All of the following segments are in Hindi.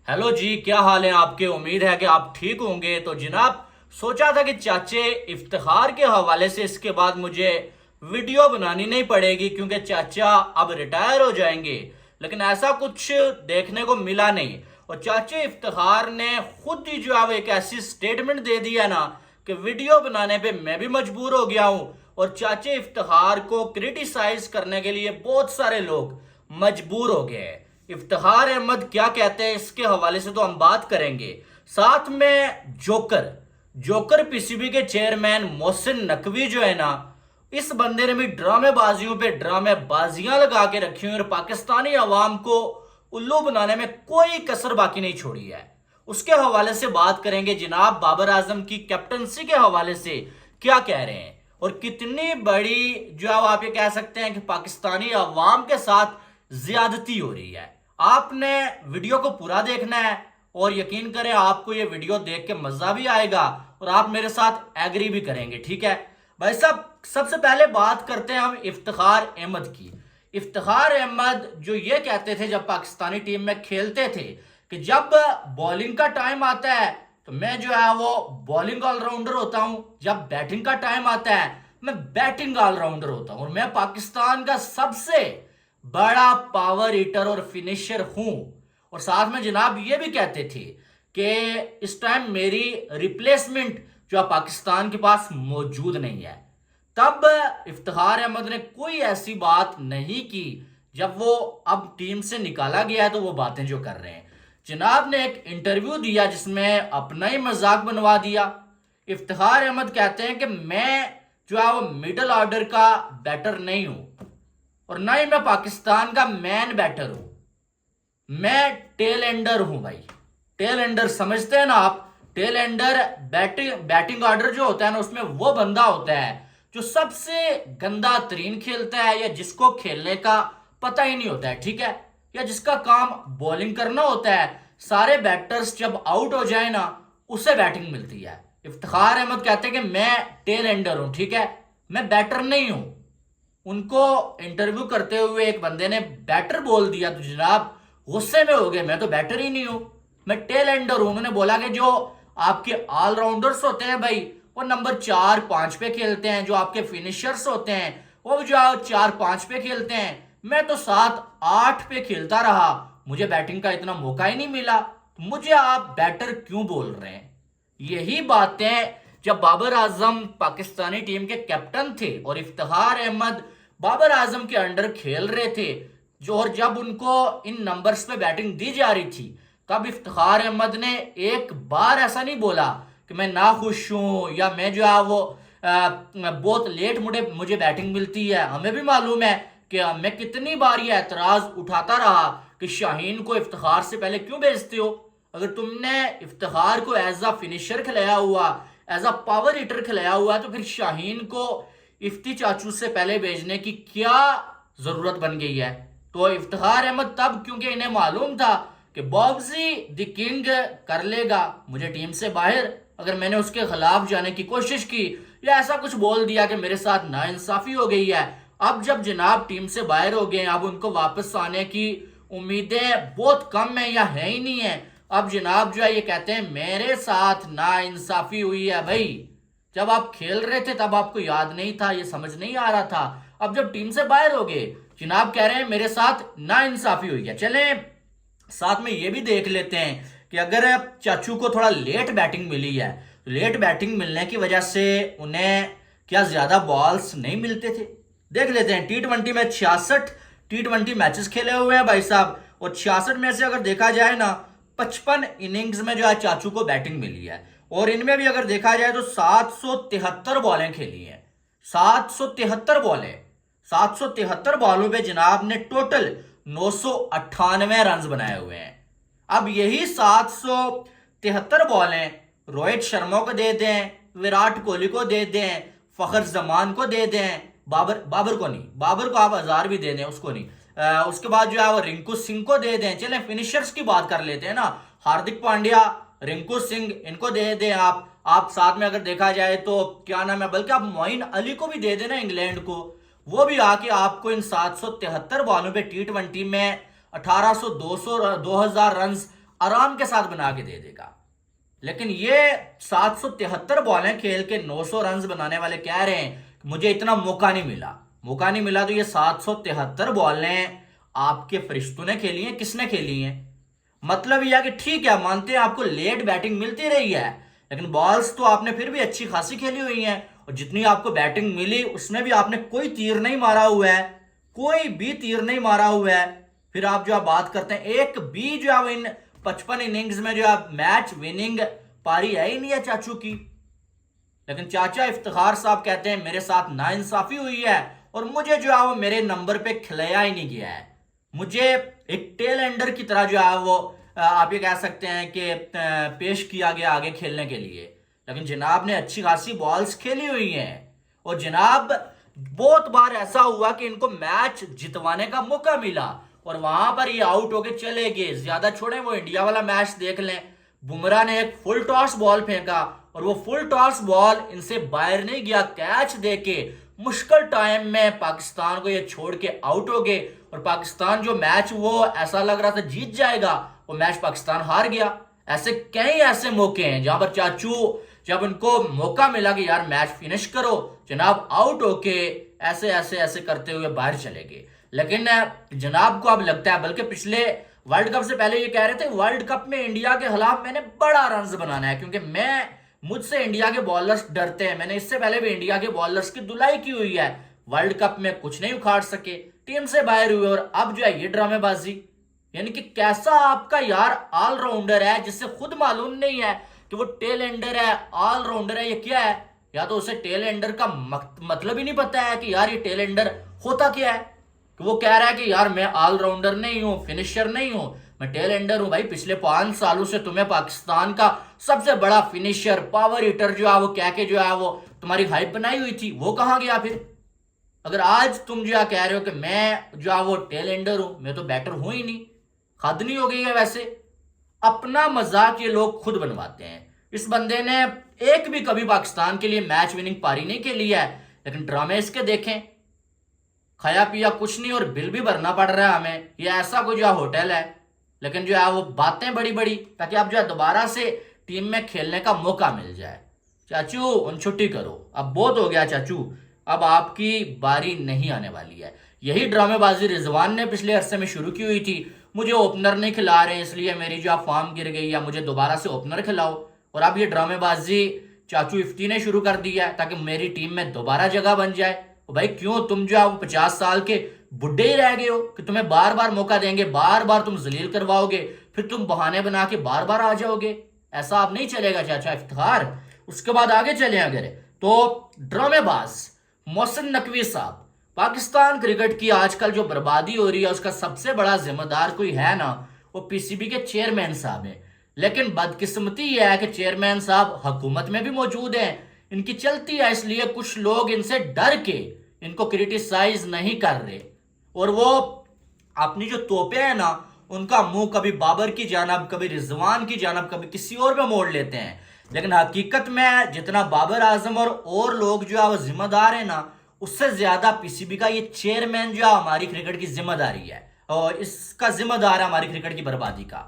हेलो जी, क्या हाल है आपके। उम्मीद है कि आप ठीक होंगे। तो जनाब, सोचा था कि चाचे इफ्तिखार के हवाले से इसके बाद मुझे वीडियो बनानी नहीं पड़ेगी क्योंकि चाचा अब रिटायर हो जाएंगे, लेकिन ऐसा कुछ देखने को मिला नहीं। और चाचे इफ्तिखार ने खुद ही जो है वो एक ऐसी स्टेटमेंट दे दिया ना कि वीडियो बनाने पे मैं भी मजबूर हो गया हूं। और चाचे इफ्तिखार को क्रिटिसाइज करने के लिए बहुत सारे लोग मजबूर हो गए हैं। इफ्तिखार अहमद क्या कहते हैं इसके हवाले से तो हम बात करेंगे। साथ में जोकर जोकर पीसीबी के चेयरमैन मोहसिन नकवी जो है ना, इस बंदे ने भी ड्रामेबाजियों पे ड्रामेबाजियां लगा के रखी हुई और पाकिस्तानी अवाम को उल्लू बनाने में कोई कसर बाकी नहीं छोड़ी है। उसके हवाले से बात करेंगे। जनाब, बाबर आजम की कैप्टनसी के हवाले से क्या कह रहे हैं और कितनी बड़ी जो है आप ये कह सकते हैं कि पाकिस्तानी अवाम के साथ ज्यादती हो रही है। आपने वीडियो को पूरा देखना है और यकीन करें आपको ये वीडियो देख के मजा भी आएगा और आप मेरे साथ एग्री भी करेंगे। ठीक है भाई साहब, सबसे पहले बात करते हैं हम इफ्तिखार अहमद की। इफ्तिखार अहमद जो ये कहते थे जब पाकिस्तानी टीम में खेलते थे कि जब बॉलिंग का टाइम आता है तो मैं जो है वो बॉलिंग ऑलराउंडर होता हूं, जब बैटिंग का टाइम आता है मैं बैटिंग ऑलराउंडर होता हूं और मैं पाकिस्तान का सबसे बड़ा पावर हीटर और फिनिशर हूं। और साथ में जनाब ये भी कहते थे कि इस टाइम मेरी रिप्लेसमेंट जो पाकिस्तान के पास मौजूद नहीं है। तब इफ्तिखार अहमद ने कोई ऐसी बात नहीं की। जब वो अब टीम से निकाला गया है तो वो बातें जो कर रहे हैं। जनाब ने एक इंटरव्यू दिया जिसमें अपना ही मजाक बनवा दिया। इफ्तिखार अहमद कहते हैं कि मैं जो है वो मिडिल ऑर्डर का बैटर नहीं हूं और ना ही मैं पाकिस्तान का मैन बैटर हूं, मैं टेल एंडर हूं भाई। टेल एंडर समझते हैं ना आप। टेल एंडर बैटिंग ऑर्डर जो होता है ना, उसमें वो बंदा होता है जो सबसे गंदा तरीन खेलता है या जिसको खेलने का पता ही नहीं होता है, ठीक है, या जिसका काम बॉलिंग करना होता है। सारे बैटर्स जब आउट हो जाए ना, उसे बैटिंग मिलती है। इफ्तिखार अहमद कहते हैं कि मैं टेल एंडर हूं, ठीक है, मैं बैटर नहीं हूं। उनको इंटरव्यू करते हुए एक बंदे ने बैटर बोल दिया तो जनाब गुस्से में हो गए। मैं तो बैटर ही नहीं हूं, मैं टेल एंडर हूं। उन्होंने बोला कि जो आपके ऑलराउंडर्स होते हैं भाई, वो नंबर 4-5 पे खेलते हैं। जो आपके फिनिशर्स होते हैं वो जो 4-5 पे खेलते हैं। मैं तो 7-8 पे खेलता रहा, मुझे बैटिंग का इतना मौका ही नहीं मिला, तो मुझे आप बैटर क्यों बोल रहे हैं। यही बातें जब बाबर आजम पाकिस्तानी टीम के कैप्टन थे और इफ्तिखार अहमद बाबर आजम के अंडर खेल रहे थे, जो और जब उनको इन नंबर्स पे बैटिंग दी जा रही थी, तब इफ्तिखार अहमद ने एक बार ऐसा नहीं बोला कि मैं नाखुश हूं या मैं जो है वो बहुत लेट मुझे बैटिंग मिलती है। हमें भी मालूम है कि मैं कितनी बार ये एतराज उठाता रहा कि शाहीन को इफ्तिखार से पहले क्यों भेजते हो। अगर तुमने इफ्तिखार को एज अ फिनिशर खिलाया हुआ, एज अ पावर हिटर खिलाया हुआ, तो फिर शाहीन को इफ्ती चाचू से पहले भेजने की क्या जरूरत बन गई है। तो इफ्तिखार अहमद तब, क्योंकि इन्हें मालूम था कि बॉब्जी द किंग कर लेगा मुझे टीम से बाहर अगर मैंने उसके खिलाफ जाने की कोशिश की या ऐसा कुछ बोल दिया कि मेरे साथ नाइंसाफी हो गई है। अब जब जनाब टीम से बाहर हो गए, अब उनको वापस आने की उम्मीदें बहुत कम है या है ही नहीं है। अब जनाब जो है ये कहते हैं मेरे साथ नाइंसाफी हुई है। भाई, जब आप खेल रहे थे तब आपको याद नहीं था, ये समझ नहीं आ रहा था। अब जब टीम से बाहर हो गए, जनाब कह रहे हैं मेरे साथ नाइंसाफी हुई है। चले साथ में ये भी देख लेते हैं कि अगर चाचू को थोड़ा लेट बैटिंग मिली है तो लेट बैटिंग मिलने की वजह से उन्हें क्या ज्यादा बॉल्स नहीं मिलते थे। देख लेते हैं। T20 में 66 T20 मैचेस खेले हुए हैं भाई साहब, और 66 में से अगर देखा जाए ना, 55 इनिंग्स में जो है चाचू को बैटिंग मिली है और इनमें भी अगर देखा जाए तो 773 बॉलें खेली हैं। 773 बॉलें, 773 बॉलों पे जनाब ने टोटल 998 रन बनाए हुए हैं। अब यही 773 बॉलें रोहित शर्मा को दे दें, विराट कोहली को दे दें, फखर जमान को दे दें, बाबर को नहीं, बाबर को आप 1000 भी दे दें, उसको नहीं, उसके बाद जो है वो रिंकू सिंह को दे दें। चलें फिनिशर्स की बात कर लेते हैं ना, हार्दिक पांड्या, रिंकू सिंह, इनको दे दें आप साथ में अगर देखा जाए तो क्या नाम है, बल्कि आप मोइन अली को भी दे देना इंग्लैंड को, वो भी आके आपको इन 773 बॉलों पे T20 में 1800 200 2000 रन आराम के साथ बना के दे देगा। लेकिन ये 773 बॉलें खेल के 900 रन बनाने वाले कह रहे हैं कि मुझे इतना मौका नहीं मिला। मौका नहीं मिला तो ये 773 बॉलें आपके फरिश्तों ने खेली हैं, किसने खेली हैं? मतलब यह कि ठीक है, मानते हैं आपको लेट बैटिंग मिलती रही है, लेकिन बॉल्स तो आपने फिर भी अच्छी खासी खेली हुई हैं, और जितनी आपको बैटिंग मिली उसमें भी आपने कोई तीर नहीं मारा हुआ है, कोई भी तीर नहीं मारा हुआ है। फिर आप जो आप बात करते हैं एक भी जो आप इन 55 इनिंग्स में जो आप मैच विनिंग पारी है ही नहीं है चाचू की। लेकिन चाचा इफ्तिखार साहब कहते हैं मेरे साथ नाइंसाफी हुई है और मुझे जो है वो मेरे नंबर पे खिलाया ही नहीं गया है। मुझे एक टेल एंडर की तरह जो है वो आप ये कह सकते हैं कि पेश किया गया आगे खेलने के लिए। लेकिन जनाब ने अच्छी खासी बॉल्स खेली हुई हैं, और जनाब बहुत बार ऐसा हुआ कि इनको मैच जितवाने का मौका मिला और वहां पर ये आउट होके चले गए। ज्यादा छोड़े वो इंडिया वाला मैच देख लें, बुमराह ने एक फुल टॉस बॉल फेंका और वो फुल टॉस बॉल इनसे बाहर नहीं गया, कैच देके मुश्किल टाइम में पाकिस्तान को ये छोड़ के आउट हो गए, और पाकिस्तान जो मैच वो ऐसा लग रहा था जीत जाएगा, वो मैच पाकिस्तान हार गया। ऐसे कई ऐसे मौके हैं जहां पर चाचू जब उनको मौका मिला कि यार मैच फिनिश करो, जनाब आउट होके ऐसे ऐसे ऐसे करते हुए बाहर चले गए। लेकिन जनाब को अब लगता है, बल्कि पिछले वर्ल्ड कप से पहले ये कह रहे थे वर्ल्ड कप में इंडिया के खिलाफ मैंने बड़ा रन बनाना है, क्योंकि मुझसे इंडिया के बॉलर्स डरते हैं। मैंने इससे पहले भी इंडिया के बॉलर्स की धुलाई की हुई है, वर्ल्ड कप में कुछ नहीं उखाड़ सके, टीम से बाहर हुए, और अब जो है ये ड्रामेबाजी। यानी कि कैसा आपका यार ऑलराउंडर है जिससे खुद मालूम नहीं है कि वो टेल एंडर है, ऑलराउंडर है, ये क्या है? या तो उसे टेल एंडर का मतलब ही नहीं पता है कि यार ये टेल एंडर होता क्या है, कि वो कह रहा है कि यार मैं ऑलराउंडर नहीं हूं, फिनिशर नहीं हूं, मैं टेल एंडर हूं। भाई पिछले 5 सालों से तुम्हें पाकिस्तान का सबसे बड़ा फिनिशर, पावर हिटर जो है वो कह के जो है वो तुम्हारी हाइप बनाई हुई थी, वो कहां गया फिर? अगर आज तुम जो कह रहे हो कि मैं जो है वो टेल एंडर हूं, मैं तो बैटर हूं ही नहीं, हद नहीं हो गई है? वैसे अपना मजाक ये लोग खुद बनवाते हैं। इस बंदे ने एक भी कभी पाकिस्तान के लिए मैच विनिंग पारी नहीं खेली है, लेकिन ड्रामे इसके देखें, खाया पिया कुछ नहीं और बिल भी भरना पड़ रहा है हमें। ये ऐसा कोई जो होटल है, लेकिन जो है वो बातें बड़ी बड़ी, ताकि आप जो है दोबारा से टीम में खेलने का मौका मिल जाए। चाचू उन छुट्टी करो, अब बहुत हो गया चाचू, अब आपकी बारी नहीं आने वाली है। यही ड्रामेबाजी रिजवान ने पिछले अरसे में शुरू की हुई थी, मुझे ओपनर नहीं खिला रहे इसलिए मेरी जो फॉर्म गिर गई, या मुझे दोबारा से ओपनर खिलाओ। और अब ये ड्रामेबाजी चाचू इफ्ती ने शुरू कर दी है ताकि मेरी टीम में दोबारा जगह बन जाए। भाई क्यों, तुम जो है 50 साल के बुढ़े ही रह गए हो कि तुम्हें बार बार मौका देंगे, बार बार तुम जलील करवाओगे, फिर तुम बहाने बना के बार बार आ जाओगे? ऐसा आप नहीं चलेगा चाचा इफ्तिखार। उसके बाद आगे चले अगर तो ड्रामेबाज मोहसिन नकवी साहब, पाकिस्तान क्रिकेट की आजकल जो बर्बादी हो रही है उसका सबसे बड़ा जिम्मेदार कोई है ना, वो पीसीबी के चेयरमैन साहब हैं। लेकिन बदकिस्मती यह है कि चेयरमैन साहब हुकूमत में भी मौजूद हैं, इनकी चलती है, इसलिए कुछ लोग इनसे डर के इनको क्रिटिसाइज नहीं कर रहे, और वो अपनी जो तोपे हैं ना उनका मुंह कभी बाबर की जानब, कभी रिजवान की जानब, कभी किसी और पे मोड़ लेते हैं। लेकिन हकीकत में जितना बाबर आजम और लोग जो है वो जिम्मेदार है ना, उससे ज्यादा पीसीबी का ये चेयरमैन जो है हमारी क्रिकेट की जिम्मेदारी है, और इसका जिम्मेदार है हमारी क्रिकेट की बर्बादी का।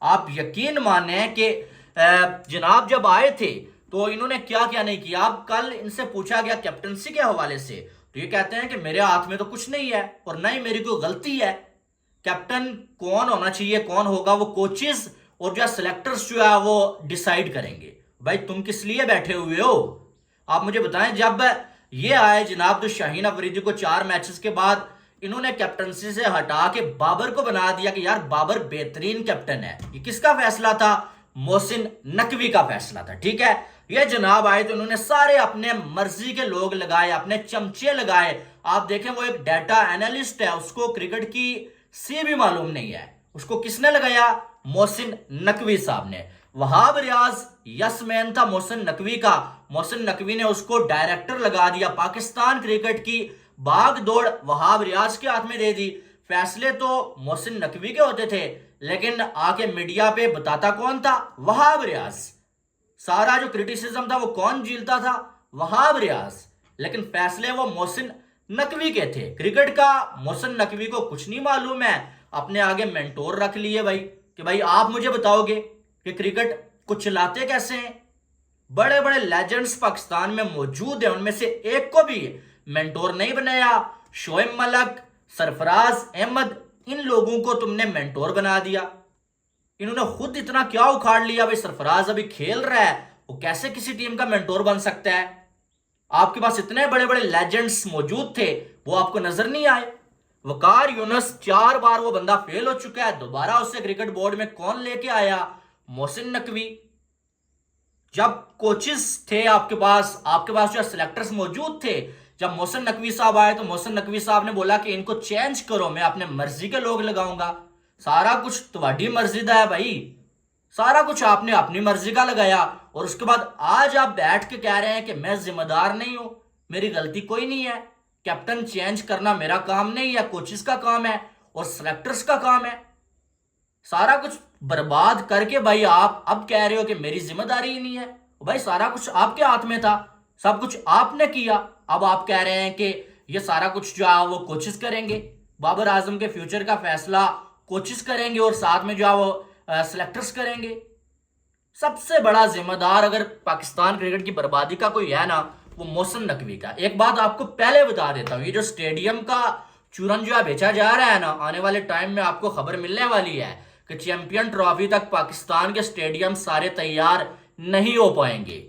आप यकीन माने कि जनाब जब आए थे तो इन्होंने क्या क्या नहीं किया। अब कल इनसे पूछा गया कैप्टनसी के हवाले से, तो ये कहते हैं कि मेरे हाथ में तो कुछ नहीं है और ना ही मेरी कोई गलती है। कैप्टन कौन होना चाहिए, कौन होगा, वो कोचेस और जो सिलेक्टर्स जो है वो डिसाइड करेंगे। भाई तुम किस लिए बैठे हुए हो? आप मुझे बताएं। जब ये आए जनाब तो शाहीन अफरीदी को 4 मैचेस के बाद इन्होंने कैप्टनसी से हटा के बाबर को बना दिया कि यार बाबर बेहतरीन कैप्टन है। ये किसका फैसला था? मोहसिन नकवी का फैसला था। ठीक है, ये जनाब आए तो उन्होंने सारे अपने मर्जी के लोग लगाए, अपने चमचे लगाए। आप देखें वो एक डाटा एनालिस्ट है, उसको क्रिकेट की सी भी मालूम नहीं है, उसको किसने लगाया? मोहसिन नकवी साहब ने। वहाब रियाज यसमैन था मोहसिन नकवी का, मोहसिन नकवी ने उसको डायरेक्टर लगा दिया। पाकिस्तान क्रिकेट की भाग दौड़ वहाब रियाज के हाथ में दे दी। फैसले तो मोहसिन नकवी के होते थे, लेकिन आके मीडिया पे बताता कौन था? वहाब रियाज। सारा जो क्रिटिसिज्म था वो कौन झीलता था? वहाब रियाज। लेकिन फैसले वो मोहसिन नकवी के थे। क्रिकेट का मोहसिन नकवी को कुछ नहीं मालूम है, अपने आगे मेंटोर रख लिए भाई। कि भाई आप मुझे बताओगे कि क्रिकेट को चलाते कैसे हैं। बड़े बड़े लेजेंड्स पाकिस्तान में मौजूद हैं, उनमें से एक को भी मेंटोर नहीं बनाया। शोएब मलिक, सरफराज अहमद, इन लोगों को तुमने मेंटोर बना दिया। इन्होंने खुद इतना क्या उखाड़ लिया। भाई सरफराज अभी खेल रहा है, वो कैसे किसी टीम का मेंटोर बन सकता है। आपके पास इतने बड़े बड़े लेजेंड्स मौजूद थे, वो आपको नजर नहीं आए। वकार यूनुस 4 बार वो बंदा फेल हो चुका है, दोबारा उसे क्रिकेट बोर्ड में कौन लेके आया? मोहसिन नकवी। जब कोचेस थे आपके पास जो सिलेक्टर्स मौजूद थे, जब मोहसिन नकवी साहब आए तो मोहसिन नकवी साहब ने बोला कि इनको चेंज करो, मैं अपने मर्जी के लोग लगाऊंगा। सारा कुछ तुम्हारी मर्जी का है भाई, सारा कुछ आपने अपनी मर्जी का लगाया। और उसके बाद आज आप बैठ के कह रहे हैं कि मैं जिम्मेदार नहीं हूं, मेरी गलती कोई नहीं है, कैप्टन चेंज करना मेरा काम नहीं है, कोचेस का काम है और सिलेक्टर्स का काम है। सारा कुछ बर्बाद करके भाई आप अब कह रहे हो कि मेरी जिम्मेदारी ही नहीं है। भाई सारा कुछ आपके हाथ में था, सब कुछ आपने किया। अब आप कह रहे हैं कि ये सारा कुछ जो है वो कोचेस करेंगे, बाबर आजम के फ्यूचर का फैसला कोचेस करेंगे और साथ में जो है वो सिलेक्टर्स करेंगे। सबसे बड़ा जिम्मेदार अगर पाकिस्तान क्रिकेट की बर्बादी का कोई है ना, वो मोहसिन नकवी का। एक बात आपको पहले बता देता हूं, ये जो स्टेडियम का चूरन जो है बेचा जा रहा है ना, आने वाले टाइम में आपको खबर मिलने वाली है कि चैंपियन ट्रॉफी तक पाकिस्तान के स्टेडियम सारे तैयार नहीं हो पाएंगे।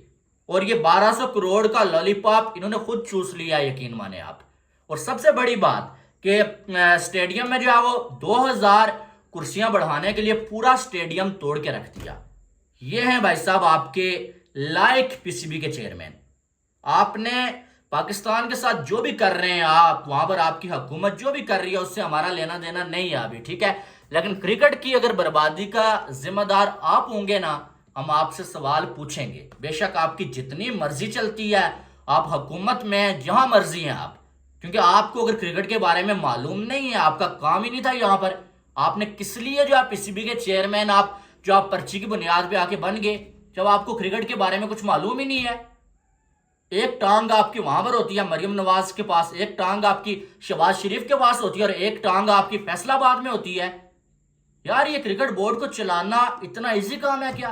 और ये 1200 करोड़ का लॉलीपॉप इन्होंने खुद चूस लिया, यकीन माने आप। और सबसे बड़ी बात कि स्टेडियम में जो है वो 2000 कुर्सियां बढ़ाने के लिए पूरा स्टेडियम तोड़ के रख दिया। ये हैं भाई साहब आपके लायक पीसीबी के चेयरमैन। आपने पाकिस्तान के साथ जो भी कर रहे हैं आप, वहां पर आपकी हुकूमत जो भी कर रही है उससे हमारा लेना देना नहीं है अभी, ठीक है। लेकिन क्रिकेट की अगर बर्बादी का जिम्मेदार आप होंगे ना, हम आपसे सवाल पूछेंगे। बेशक आपकी जितनी मर्जी चलती है, आप हुकूमत में जहां मर्जी हैं आप, क्योंकि आपको अगर क्रिकेट के बारे में मालूम नहीं है, आपका काम ही नहीं था यहां पर। आपने किस लिए जो आप पीसीबी के चेयरमैन आप जो आप पर्ची की बुनियाद पे आके बन गए, जब आपको क्रिकेट के बारे में कुछ मालूम ही नहीं है। एक टांग आपकी वहां पर होती है मरियम नवाज के पास, एक टांग आपकी शहबाज शरीफ के पास होती है और एक टांग आपकी फैसलाबाद में होती है। यार ये क्रिकेट बोर्ड को चलाना इतना इजी काम है क्या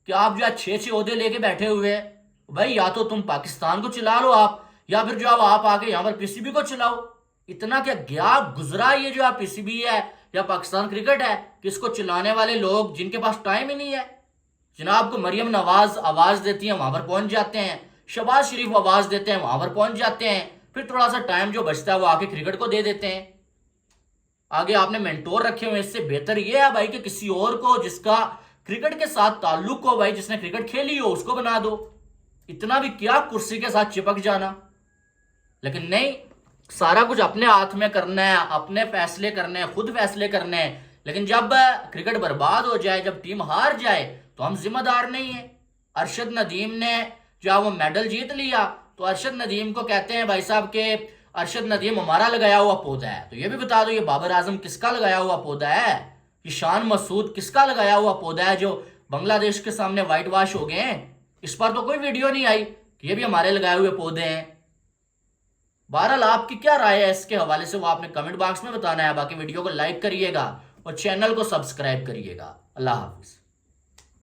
कि आप जो है 6-6 ओहदे लेके बैठे हुए हैं? भाई या तो तुम पाकिस्तान को चला लो आप, या फिर जो आप आके यहाँ पर पीसीबी को चलाओ। इतना क्या गया गुजरा ये जो आप पीसीबी है या पाकिस्तान क्रिकेट है कि इसको चलाने वाले लोग जिनके पास टाइम ही नहीं है। जनाब को मरियम नवाज आवाज देती है, वहां पर पहुंच जाते हैं। शहबाज शरीफ आवाज देते हैं, वहां पर पहुंच जाते हैं। फिर थोड़ा सा टाइम जो बचता है वो आके क्रिकेट को दे देते हैं। आगे आपने मेंटोर रखे हुए, इससे बेहतर यह है भाई कि किसी और को जिसका क्रिकेट के साथ ताल्लुक हो, भाई जिसने क्रिकेट खेली हो, उसको बना दो। इतना भी क्या कुर्सी के साथ चिपक जाना। लेकिन नहीं, सारा कुछ अपने हाथ में करना है, अपने फैसले करने हैं, खुद फैसले करने हैं। लेकिन जब क्रिकेट बर्बाद हो जाए, जब टीम हार जाए, तो हम जिम्मेदार नहीं है। अरशद नदीम ने जो वो मेडल जीत लिया, तो अरशद नदीम को कहते हैं भाई साहब के अरशद नदीम हमारा लगाया हुआ पौधा है। तो ये भी बता दो ये बाबर आजम किसका लगाया हुआ पौधा है? ये शान मसूद किसका लगाया हुआ पौधा है जो बांग्लादेश के सामने व्हाइट वॉश हो गए हैं? इस पर तो कोई वीडियो नहीं आई कि ये भी हमारे लगाए हुए पौधे हैं। बहरहाल आपकी क्या राय है इसके हवाले से वो आपने कमेंट बॉक्स में बताना है। बाकी वीडियो को लाइक करिएगा और चैनल को सब्सक्राइब करिएगा। अल्लाह हाफिज।